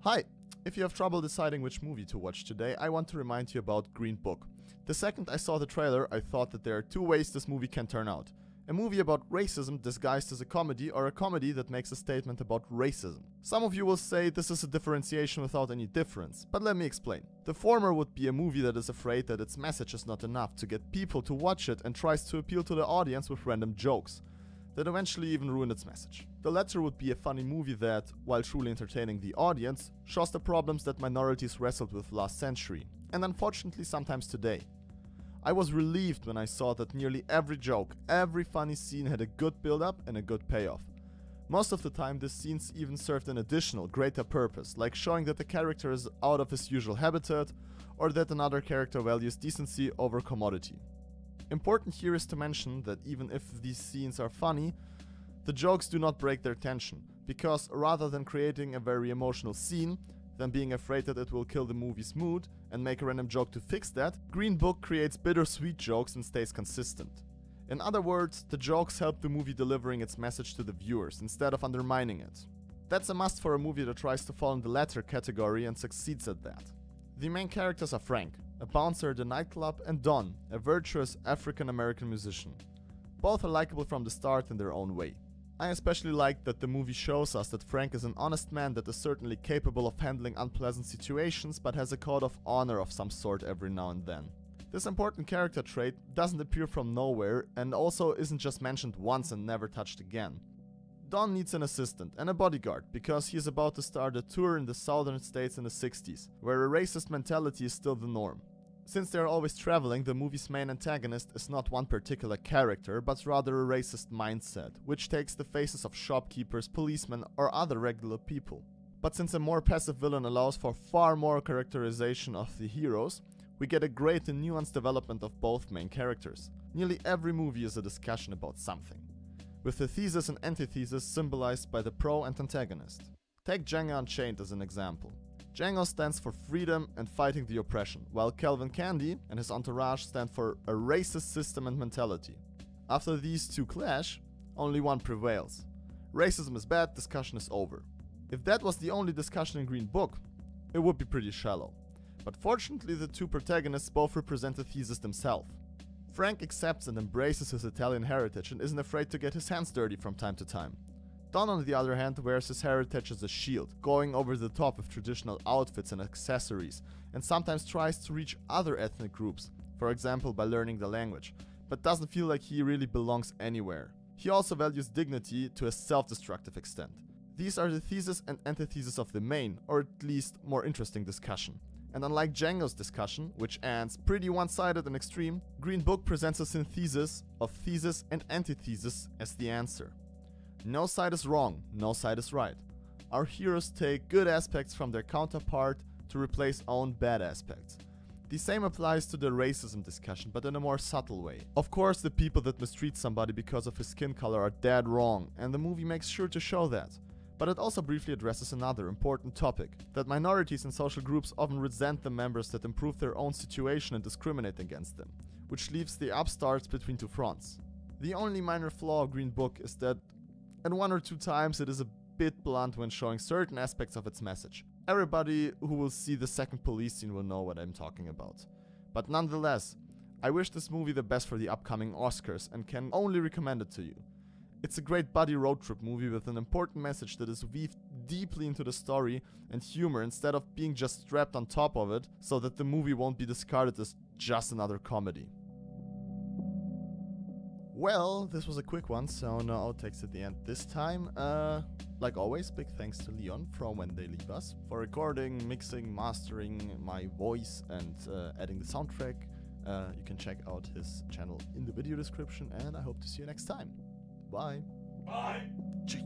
Hi! If you have trouble deciding which movie to watch today, I want to remind you about Green Book. The second I saw the trailer, I thought that there are two ways this movie can turn out. A movie about racism disguised as a comedy, or a comedy that makes a statement about racism. Some of you will say this is a differentiation without any difference, but let me explain. The former would be a movie that is afraid that its message is not enough to get people to watch it and tries to appeal to the audience with random jokes that eventually even ruin its message. The latter would be a funny movie that, while truly entertaining the audience, shows the problems that minorities wrestled with last century, and unfortunately sometimes today. I was relieved when I saw that nearly every joke, every funny scene had a good build-up and a good payoff. Most of the time these scenes even served an additional, greater purpose, like showing that the character is out of his usual habitat, or that another character values decency over commodity. Important here is to mention that even if these scenes are funny, the jokes do not break their tension, because rather than creating a very emotional scene, than being afraid that it will kill the movie's mood and make a random joke to fix that, Green Book creates bittersweet jokes and stays consistent. In other words, the jokes help the movie delivering its message to the viewers instead of undermining it. That's a must for a movie that tries to fall in the latter category and succeeds at that. The main characters are Frank, a bouncer at a nightclub, and Don, a virtuous African-American musician. Both are likable from the start in their own way. I especially like that the movie shows us that Frank is an honest man that is certainly capable of handling unpleasant situations, but has a code of honor of some sort every now and then. This important character trait doesn't appear from nowhere and also isn't just mentioned once and never touched again. Don needs an assistant and a bodyguard because he is about to start a tour in the southern states in the 60s, where a racist mentality is still the norm. Since they are always traveling, the movie's main antagonist is not one particular character, but rather a racist mindset, which takes the faces of shopkeepers, policemen, or other regular people. But since a more passive villain allows for far more characterization of the heroes, we get a great and nuanced development of both main characters. Nearly every movie is a discussion about something, with the thesis and antithesis symbolized by the pro and antagonist. Take Django Unchained as an example. Django stands for freedom and fighting the oppression, while Calvin Candy and his entourage stand for a racist system and mentality. After these two clash, only one prevails. Racism is bad, discussion is over. If that was the only discussion in Green Book, it would be pretty shallow. But fortunately the two protagonists both represent the thesis themselves. Frank accepts and embraces his Italian heritage and isn't afraid to get his hands dirty from time to time. Don, on the other hand, wears his heritage as a shield, going over the top with traditional outfits and accessories, and sometimes tries to reach other ethnic groups, for example by learning the language, but doesn't feel like he really belongs anywhere. He also values dignity to a self-destructive extent. These are the thesis and antithesis of the main, or at least more interesting discussion. And unlike Django's discussion, which ends pretty one-sided and extreme, Green Book presents a synthesis of thesis and antithesis as the answer. No side is wrong, no side is right. Our heroes take good aspects from their counterpart to replace own bad aspects. The same applies to the racism discussion, but in a more subtle way. Of course, the people that mistreat somebody because of his skin color are dead wrong, and the movie makes sure to show that. But it also briefly addresses another important topic, that minorities and social groups often resent the members that improve their own situation and discriminate against them, which leaves the upstarts between two fronts. The only minor flaw of Green Book is that at one or two times it is a bit blunt when showing certain aspects of its message. Everybody who will see the second police scene will know what I'm talking about. But nonetheless, I wish this movie the best for the upcoming Oscars and can only recommend it to you. It's a great buddy road trip movie with an important message that is weaved deeply into the story and humor instead of being just strapped on top of it so that the movie won't be discarded as just another comedy. Well, this was a quick one, so no outtakes at the end this time. Like always, big thanks to Leon from When They Leave Us for recording, mixing, mastering my voice and adding the soundtrack. You can check out his channel in the video description, and I hope to see you next time. Bye. Bye. Gee.